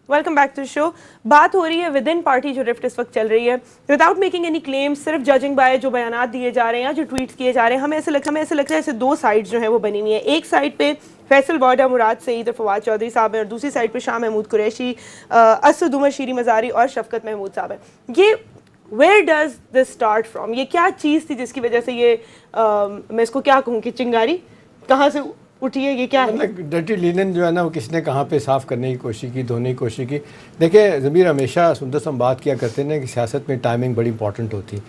Welcome back to show. बात हो रही है विद इन पार्टी जो रिफ्ट इस वक्त चल रही है, विदाउट मेकिंग एनी क्लेम्स, सिर्फ जजिंग बाय जो बयानात दिए जा रहे हैं, जो ट्वीट्स किए जा रहे हैं, हमें ऐसे लगता है ऐसे दो साइड्स जो हैं वो बनी हुई हैं। एक साइड पे फैसल वाडा, मुराद सईद और फवाद चौधरी साहब हैं, और दूसरी साइड पे शाह महमूद कुरैशी, असद उमर, शीरी मज़ारी और शफकत महमूद साहब हैं। ये where does this start from? ये क्या चीज़ थी जिसकी वजह से ये मैं इसको क्या कहूँ कि चिंगारी कहाँ से उठी है? ये क्या है? डर्टी लिनन जो है ना वो किसने कहाँ पे साफ़ करने की कोशिश की, धोने की कोशिश की। देखिए ज़मीर, हमेशा सुंदर से हम बात किया करते हैं कि सियासत में टाइमिंग बड़ी इंपॉर्टेंट होती है।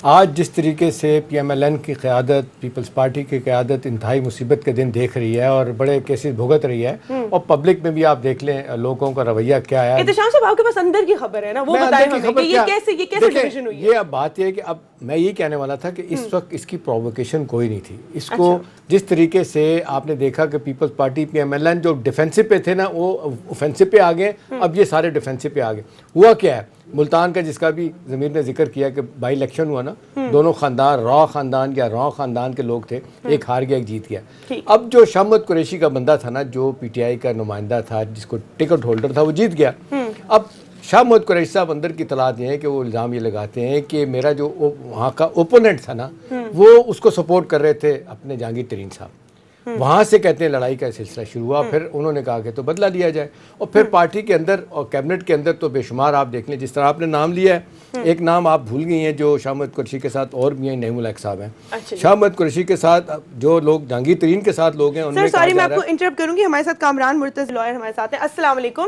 आज जिस तरीके से PMLN की क़यादत, पीपल्स पार्टी की क़यादत इंतहाई मुसीबत के दिन देख रही है और बड़े केसेस भुगत रही है, और पब्लिक में भी आप देख लें लोगों का रवैया क्या है। इत्तेशाम साहब आपके पास अंदर की खबर है ना, वो बताएं हमें कि ये कैसे डिवीजन हुई है। ये अब बात ये है कि अब मैं ये कहने वाला था कि इस वक्त इसकी प्रोवोकेशन कोई नहीं थी। इसको जिस तरीके से आपने देखा कि पीपल्स पार्टी PMLN जो डिफेंसिव पे थे ना वो ऑफेंसिव पे आ गए, अब ये सारे डिफेंसिव पे आ गए। हुआ क्या है, मुल्तान का जिसका भी ज़मीर ने जिक्र किया कि बाई इलेक्शन हुआ ना, दोनों ख़ानदान रॉ ख़ानदान या रॉ ख़ानदान के लोग थे, एक हार गया एक जीत गया। अब जो शाह महमूद कुरैशी का बंदा था ना, जो PTI का नुमाइंदा था, जिसको टिकट होल्डर था, वो जीत गया। अब शाह महमूद कुरैशी साहब अंदर की तलाश ये है कि वो इल्ज़ाम ये लगाते हैं कि मेरा जो वहाँ का ओपोनेंट था ना, वो उसको सपोर्ट कर रहे थे अपने जहांगीर तरीन साहब। वहाँ से कहते हैं लड़ाई का सिलसिला शुरू हुआ। फिर उन्होंने कहा कि तो बदला लिया जाए, और फिर पार्टी के अंदर और कैबिनेट के अंदर तो बेशुमार आप देख लें, जिस तरह आपने नाम लिया है, एक नाम आप भूल गई हैं जो शाह महमूद कुरैशी के साथ और भी हैं, नईमुल हक साहब हैं। शाह महमूद कुरैशी के साथ जो लोग जहांगीर तरीन के साथ लोग हैं उनमें सॉरी मैं आपको इंटरप्ट करूंगी, हमारे साथ कामरान मुर्तज़ लॉयर हमारे साथ हैं। अस्सलाम वालेकुम।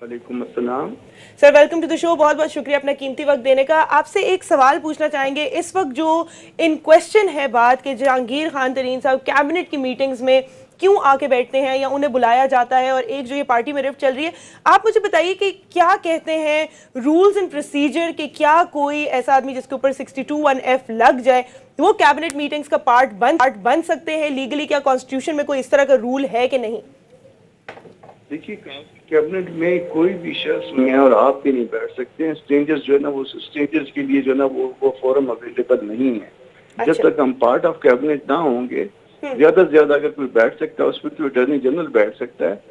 वालेकुम अस्सलाम sir, welcome to the show. बहुत बहुत शुक्रिया अपना कीमती वक्त देने का। आपसे एक सवाल पूछना चाहेंगे, इस वक्त जो इन क्वेश्चन है बात कि जहांगीर खान तरीन साहब कैबिनेट की मीटिंग्स में क्यों आके बैठते हैं या उन्हें बुलाया जाता है, और एक जो ये पार्टी में रिफ्ट चल रही है, आप मुझे बताइए कि क्या कहते हैं रूल्स एंड प्रोसीजर के, क्या कोई ऐसा आदमी जिसके ऊपर 62(1)(f) लग जाए वो कैबिनेट मीटिंग्स का पार्ट बन सकते हैं लीगली? क्या कॉन्स्टिट्यूशन में कोई इस तरह का रूल है कि नहीं? देखिए, कैबिनेट में कोई भी शख्स मैं और आप भी नहीं बैठ सकते हैं। स्ट्रेंजर्स जो है ना, वो स्ट्रेंजर्स के लिए जो है ना वो फोरम अवेलेबल नहीं है। जब तक हम पार्ट ऑफ कैबिनेट ना होंगे, ज्यादा से ज्यादा अगर कोई बैठ सकता है उसमें तो अटॉर्नी जनरल बैठ सकता है,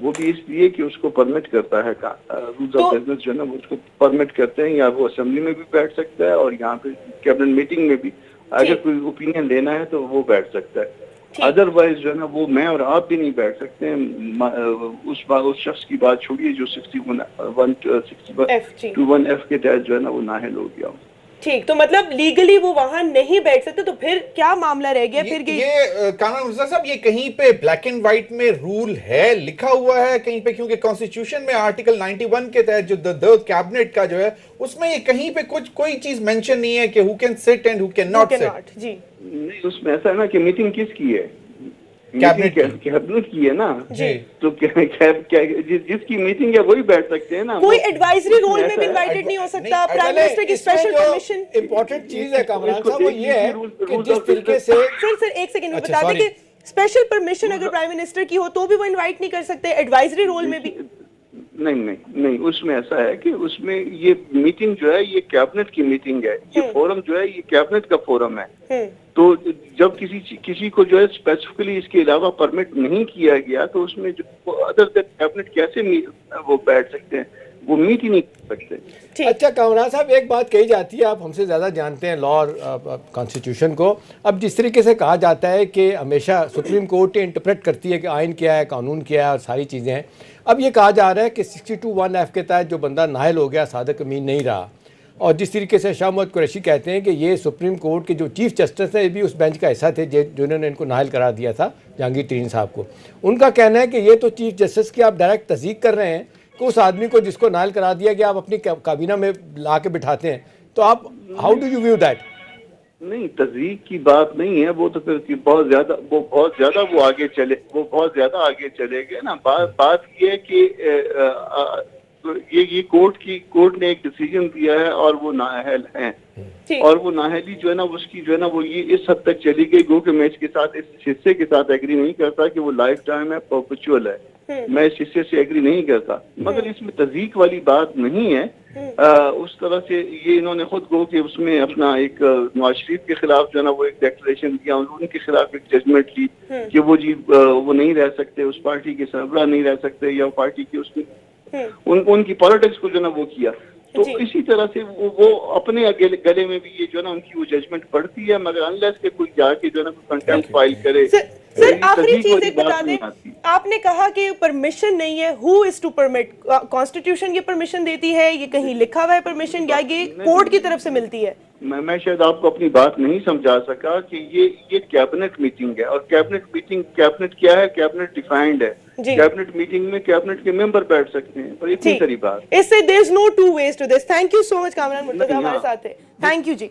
वो भी इसलिए कि उसको परमिट करता है रूल्स ऑफ बिजनेस जो है ना वो उसको परमिट करते हैं। या वो असेंबली में भी बैठ सकता है और यहाँ पे कैबिनेट मीटिंग में भी अगर कोई ओपिनियन लेना है तो वो बैठ सकता है। अदरवाइज जो है ना वो मैं और आप भी नहीं बैठ सकते हैं। उस शख्स की बात छोड़िए जो 61(1)(f) के तहत जो है ना वो नाअहल हो गया। ठीक, तो मतलब लीगली वो वहां नहीं बैठ सकते, तो फिर क्या मामला रह गया? फिर ये कामरान मुर्तज़ा साहब, ये कहीं पे ब्लैक एंड व्हाइट में रूल है, लिखा हुआ है कहीं पे? क्योंकि कॉन्स्टिट्यूशन में आर्टिकल 91 के तहत जो द कैबिनेट का जो है उसमें ये कहीं पे कोई चीज मेंशन नहीं है कि who can sit and who can not sit. जी नहीं, उसमें ऐसा है ना कि मीटिंग किसकी है? कैबिनेट की है ना जी। तो जिसकी मीटिंग है वही बैठ सकते हैं ना। कोई एडवाइजरी रोल में भी इनवाइटेड नहीं हो सकता? प्राइम मिनिस्टर की स्पेशल परमिशन इंपॉर्टेंट चीज है कामरान साहब, वो ये है कि जिस तरीके से सर एक सेकंड बता दें कि स्पेशल परमिशन अगर प्राइम मिनिस्टर की हो तो भी वो इनवाइट नहीं कर सकते एडवाइजरी रोल में भी? नहीं, उसमें ऐसा है कि उसमें ये मीटिंग जो है ये कैबिनेट की मीटिंग है, ये फोरम जो है ये कैबिनेट का फोरम है। तो जब किसी को जो है स्पेसिफिकली इसके अलावा परमिट नहीं किया गया तो उसमें जो अदर देन कैबिनेट कैसे वो बैठ सकते हैं? वो मीट ही नहीं कर सकते। अच्छा कामरान साहब, एक बात कही जाती है, आप हमसे ज़्यादा जानते हैं लॉ और कॉन्स्टिट्यूशन को। अब जिस तरीके से कहा जाता है कि हमेशा सुप्रीम कोर्ट इंटरप्रेट करती है कि आइन क्या है, कानून क्या है और सारी चीज़ें हैं। अब ये कहा जा रहा है कि 62(1)(f) के तहत जो बंदा नाअहल हो गया, सादिक अमीन नहीं रहा, और जिस तरीके से शाह महमूद कुरैशी कहते हैं कि ये सुप्रीम कोर्ट के जो चीफ जस्टिस हैं भी उस बेंच का हिस्सा थे जिन्होंने इनको नाअहल करार दिया था जहांगीर तरीन साहब को। उनका कहना है कि ये तो चीफ जस्टिस की आप डायरेक्ट तस्दीक कर रहे हैं कि उस आदमी को जिसको नाअहल करा दिया गया आप अपनी काबीना में ला के बिठाते हैं, तो आप how do you view that? नहीं, तस्दीक की बात नहीं है, वो तो फिर बहुत ज्यादा वो आगे चले गए ना। बात ये है कि ये कोर्ट ने एक डिसीजन दिया है और वो नाअहल हैं, और वो नाअहली जो है ना उसकी जो है ना वो ये इस हद तक चली गई गो कि मैं इसके साथ इस हिस्से के साथ एग्री नहीं करता कि वो लाइफ टाइम है, परपेचुअल है। मैं इस हिस्से से एग्री नहीं करता, मगर इसमें तस्दीक वाली बात नहीं है। उस तरह से ये इन्होंने खुद को कि उसमें अपना एक नवाज शरीफ के खिलाफ जो है ना वो एक डेक्लेरेशन दिया, उनके खिलाफ एक जजमेंट ली कि वो नहीं रह सकते, उस पार्टी के सरबराह नहीं रह सकते, या पार्टी के उसमें उनकी पॉलिटिक्स को जो ना वो किया। तो इसी तरह से वो अपने गले में भी ये जो ना उनकी वो जजमेंट पड़ती है, मगर अनलेस के कोई जाके जो ना कंटेम्प्ट फाइल करे। सर आखिरी चीज एक बता दें, आपने कहा कि परमिशन नहीं है, who is to permit? Constitution ये परमिशन देती है, ये कहीं लिखा हुआ है परमिशन, या ये कोर्ट की तरफ से मिलती है? मैं शायद आपको अपनी बात नहीं समझा सका कि ये कैबिनेट मीटिंग है, और कैबिनेट क्या है? कैबिनेट डिफाइंड है। कैबिनेट मीटिंग में कैबिनेट के मेंबर बैठ सकते हैं, पर इतनी सारी बात। इससे there is no two ways to this. Thank you so much Kamran Murtaza हमारे साथ थे। थैंक यू जी।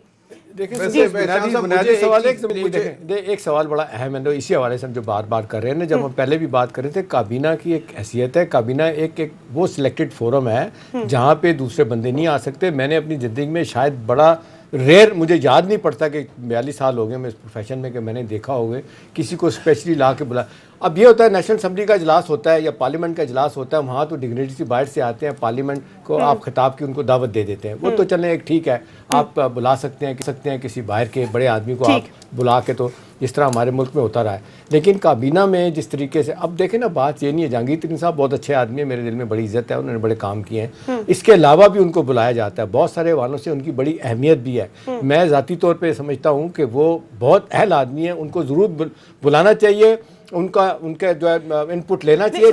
देखिए बुनियादी सवाल एक सवाल बड़ा अहम है, इसी हवाले से हम जो बात कर रहे हैं ना, जब हम पहले भी बात कर रहे थे, काबीना की एक हैसियत है, काबीना एक वो सिलेक्टेड फोरम है जहाँ पे दूसरे बंदे नहीं आ सकते। मैंने अपनी ज़िंदगी में शायद बड़ा रेयर, मुझे याद नहीं पड़ता कि 42 साल हो गए मैं इस प्रोफेशन में, कि मैंने देखा होगा किसी को स्पेशली ला के बुला। अब ये होता है नेशनल असम्बली का इजलास होता है या पार्लियामेंट का इजलास होता है, वहाँ तो डिग्निटरी बाहर से आते हैं, पार्लियामेंट को आप खिताब की उनको दावत दे देते हैं, वो तो चलें एक ठीक है, आप बुला सकते हैं किसी बाहर के बड़े आदमी को आप बुला के, तो जिस तरह हमारे मुल्क में होता रहा है। लेकिन काबीना में जिस तरीके से, अब देखें ना, बात ये नहीं है, जहांगीर तरीन साहब बहुत अच्छे आदमी है, मेरे दिल में बड़ी इज्जत है, उन्होंने बड़े काम किए हैं, इसके अलावा भी उनको बुलाया जाता है, बहुत सारे वालों से उनकी बड़ी अहमियत भी है। मैं ज़ाती तौर पर समझता हूँ कि वो बहुत अहल आदमी है, उनको ज़रूर बुलाना चाहिए, उनका जो है इनपुट लेना चाहिए।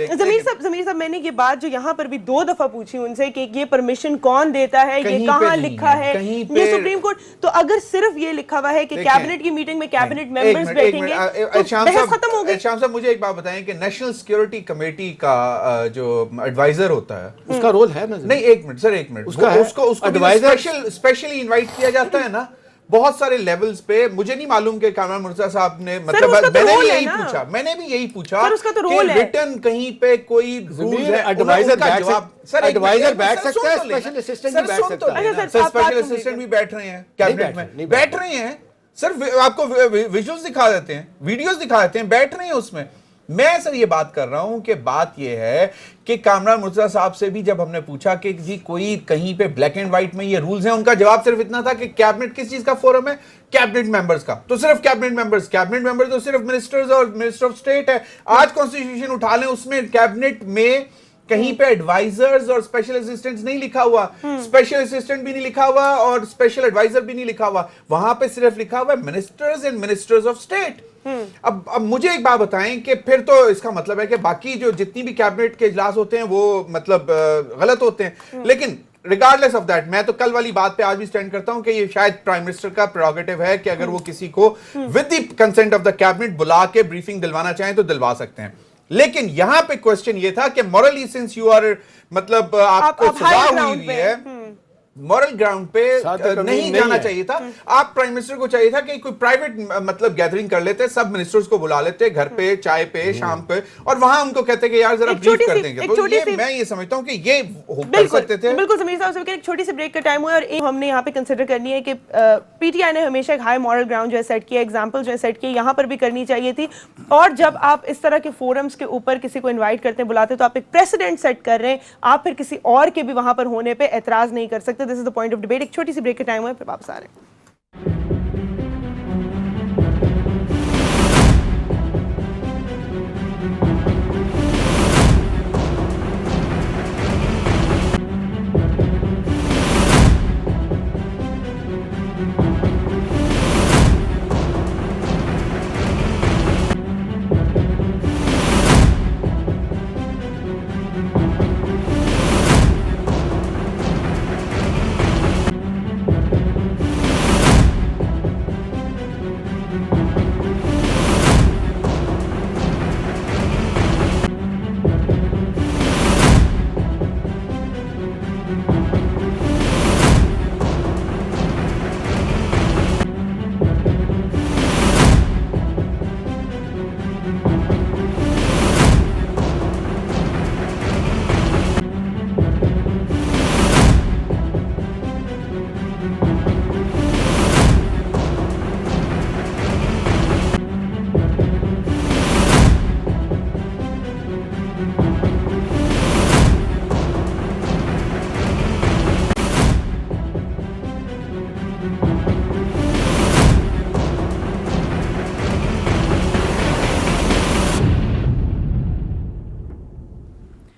ज़मीर साहब, मैंने ये बात जो यहाँ पर भी 2 दफा पूछी उनसे कि ये परमिशन कौन देता है, ये कहाँ लिखा है, ये सुप्रीम कोर्ट, तो अगर सिर्फ ये लिखा हुआ है कि कैबिनेट की मीटिंग में कैबिनेट मेंबर्स बैठेंगे तो बहस खत्म हो गई। शाम साहब मुझे एक बात बताएं कि नेशनल सिक्योरिटी कमेटी का जो एडवाइजर होता है, उसका रोल है ना? नहीं, एक मिनट सर, एक मिनट, उसको एडवाइजर स्पेशली इनवाइट किया जाता है ना बहुत सारे लेवल्स पे। मुझे नहीं मालूम कि कामरान मुर्तजा साहब ने, मतलब मैंने भी यही पूछा कि रिटर्न कहीं पे कोई रूल है? एडवाइजर बैठ सकता है, स्पेशल असिस्टेंट भी बैठ सकता है। स्पेशल असिस्टेंट भी बैठ रहे हैं कैबिनेट में, बैठ रहे हैं सर, आपको विजुअल्स दिखा देते हैं, वीडियोस दिखा देते हैं, बैठ रहे हैं उसमें। मैं सर ये बात कर रहा हूं कि बात ये है कि कामरान मुर्तजा साहब से भी जब हमने पूछा कि जी कोई कहीं पे ब्लैक एंड व्हाइट में ये रूल्स हैं, उनका जवाब सिर्फ इतना था कि कैबिनेट किस चीज का फोरम है? कैबिनेट मेंबर्स का। तो सिर्फ कैबिनेट मेंबर्स तो सिर्फ मिनिस्टर्स और मिनिस्टर ऑफ स्टेट है। आज कॉन्स्टिट्यूशन उठा लें, उसमें कैबिनेट में कहीं पे एडवाइजर्स और स्पेशल असिस्टेंट्स नहीं लिखा हुआ, स्पेशल असिस्टेंट भी नहीं लिखा हुआ और स्पेशल एडवाइजर भी नहीं लिखा हुआ, वहां पे सिर्फ लिखा हुआ है ministers and ministers of state. अब मुझे एक बात बताएं कि फिर तो इसका मतलब है कि बाकी जो जितनी भी कैबिनेट के इजलास होते हैं वो मतलब गलत होते हैं। लेकिन रिगार्डलेस ऑफ दैट, मैं तो कल वाली बात पे आज भी स्टैंड करता हूं कि ये शायद प्राइम मिनिस्टर का प्रेरोगेटिव है कि अगर वो किसी को with the consent of the cabinet बुला के ब्रीफिंग दिलवाना चाहें तो दिलवा सकते हैं। लेकिन यहां पे क्वेश्चन ये था कि मॉरली सिंस यू आर, मतलब आपको सजा हुई है, मॉरल ग्राउंड पे नहीं जाना चाहिए था। आप प्राइम मिनिस्टर को चाहिए था कि कोई प्राइवेट मतलब गैदरिंग कर लेते, सब मिनिस्टर्स को बुला लेते घर पे, चाय पे, शाम पे, और वहां उनको कहते कि यार जरा ब्रीफ कर देंगे। तो ये मैं ये समझता हूं कि ये कर सकते थे। बिल्कुल ज़मीर साहब, एक छोटी सी ब्रेक का टाइम हुआ और हमने यहाँ पे कंसिडर करनी है कि पीटीआई ने हमेशा एक हाई मॉरल ग्राउंड जो है सेट किया, एग्जाम्पल जो है सेट किया, यहाँ पर भी करनी चाहिए थी। और जब आप इस तरह के फोरम्स के ऊपर किसी को इन्वाइट करते हैं, बुलाते, तो आप एक प्रेसिडेंट सेट कर रहे हैं, आप फिर किसी और के भी वहां पर होने पर एतराज नहीं कर सकते। This is the point of debate. एक छोटी सी ब्रेक का टाइम हुआ, फिर वापस आ रहे हैं।